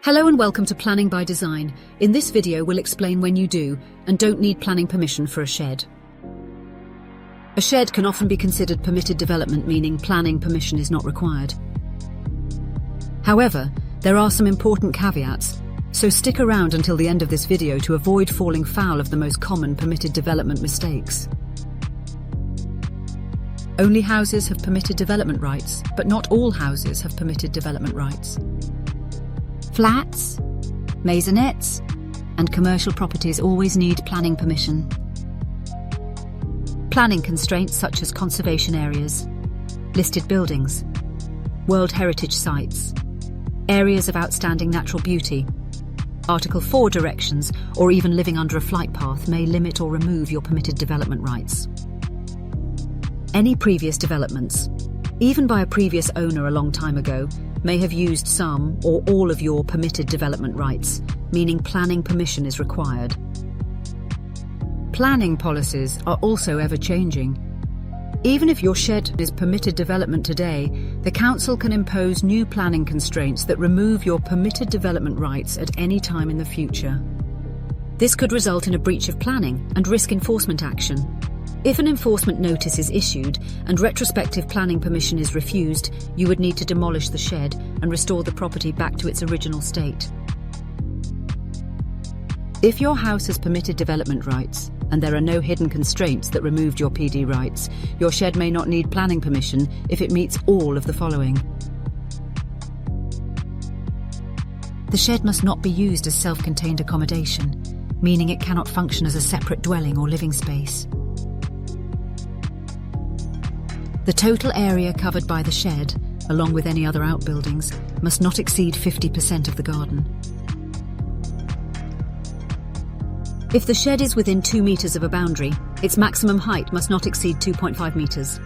Hello and welcome to Planning by Design. In this video we'll explain when you do and don't need planning permission for a shed. A shed can often be considered permitted development, meaning planning permission is not required. However, there are some important caveats, so stick around until the end of this video to avoid falling foul of the most common permitted development mistakes. Only houses have permitted development rights, but not all houses have permitted development rights. Flats, maisonettes, and commercial properties always need planning permission. Planning constraints such as conservation areas, listed buildings, World Heritage Sites, areas of outstanding natural beauty, Article 4 directions, or even living under a flight path may limit or remove your permitted development rights. Any previous developments, even by a previous owner a long time ago, may have used some or all of your permitted development rights, meaning planning permission is required. Planning policies are also ever-changing. Even if your shed is permitted development today, the council can impose new planning constraints that remove your permitted development rights at any time in the future. This could result in a breach of planning and risk enforcement action. If an enforcement notice is issued and retrospective planning permission is refused, you would need to demolish the shed and restore the property back to its original state. If your house has permitted development rights and there are no hidden constraints that removed your PD rights, your shed may not need planning permission if it meets all of the following. The shed must not be used as self-contained accommodation, meaning it cannot function as a separate dwelling or living space. The total area covered by the shed, along with any other outbuildings, must not exceed 50% of the garden. If the shed is within 2 meters of a boundary, its maximum height must not exceed 2.5 meters.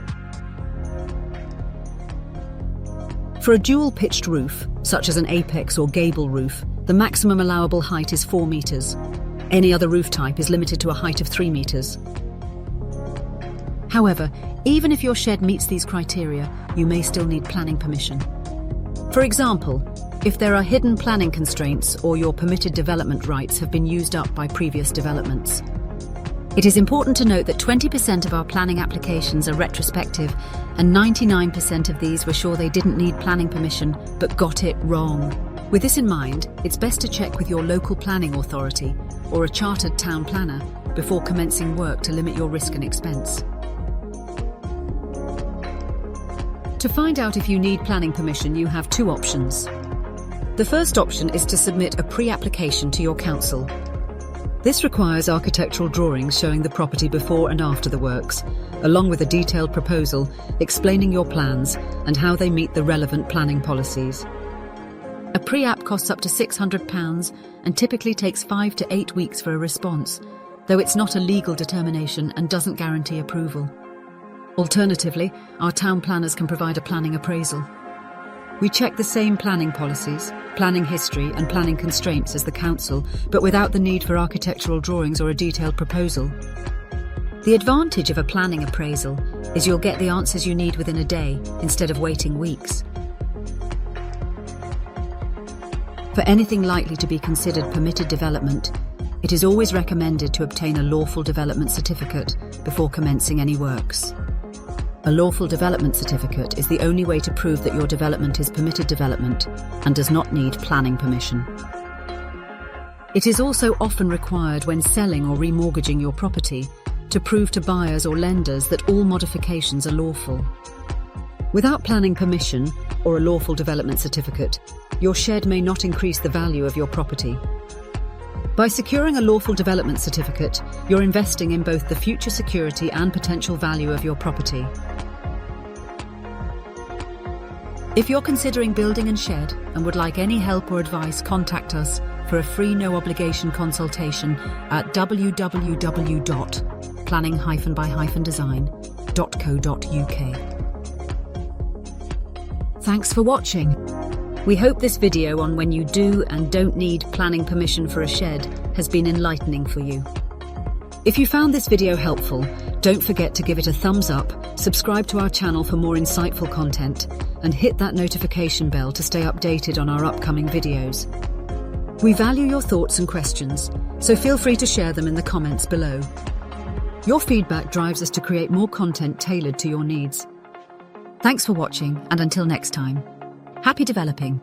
For a dual-pitched roof, such as an apex or gable roof, the maximum allowable height is 4 meters. Any other roof type is limited to a height of 3 meters. However, even if your shed meets these criteria, you may still need planning permission. For example, if there are hidden planning constraints or your permitted development rights have been used up by previous developments. It is important to note that 20% of our planning applications are retrospective, and 99% of these were sure they didn't need planning permission but got it wrong. With this in mind, it's best to check with your local planning authority or a chartered town planner before commencing work to limit your risk and expense. To find out if you need planning permission, you have two options. The first option is to submit a pre-application to your council. This requires architectural drawings showing the property before and after the works, along with a detailed proposal explaining your plans and how they meet the relevant planning policies. A pre-app costs up to £600 and typically takes 5 to 8 weeks for a response, though it's not a legal determination and doesn't guarantee approval. Alternatively, our town planners can provide a planning appraisal. We check the same planning policies, planning history and planning constraints as the council, but without the need for architectural drawings or a detailed proposal. The advantage of a planning appraisal is you'll get the answers you need within a day instead of waiting weeks. For anything likely to be considered permitted development, it is always recommended to obtain a lawful development certificate before commencing any works. A lawful development certificate is the only way to prove that your development is permitted development and does not need planning permission. It is also often required when selling or remortgaging your property to prove to buyers or lenders that all modifications are lawful. Without planning permission or a lawful development certificate, your shed may not increase the value of your property. By securing a lawful development certificate, you're investing in both the future security and potential value of your property. If you're considering building a shed and would like any help or advice, contact us for a free no-obligation consultation at www.planning-by-design.co.uk. Thanks for watching. We hope this video on when you do and don't need planning permission for a shed has been enlightening for you. If you found this video helpful, don't forget to give it a thumbs up, subscribe to our channel for more insightful content, and hit that notification bell to stay updated on our upcoming videos. We value your thoughts and questions, so feel free to share them in the comments below. Your feedback drives us to create more content tailored to your needs. Thanks for watching, and until next time, happy developing.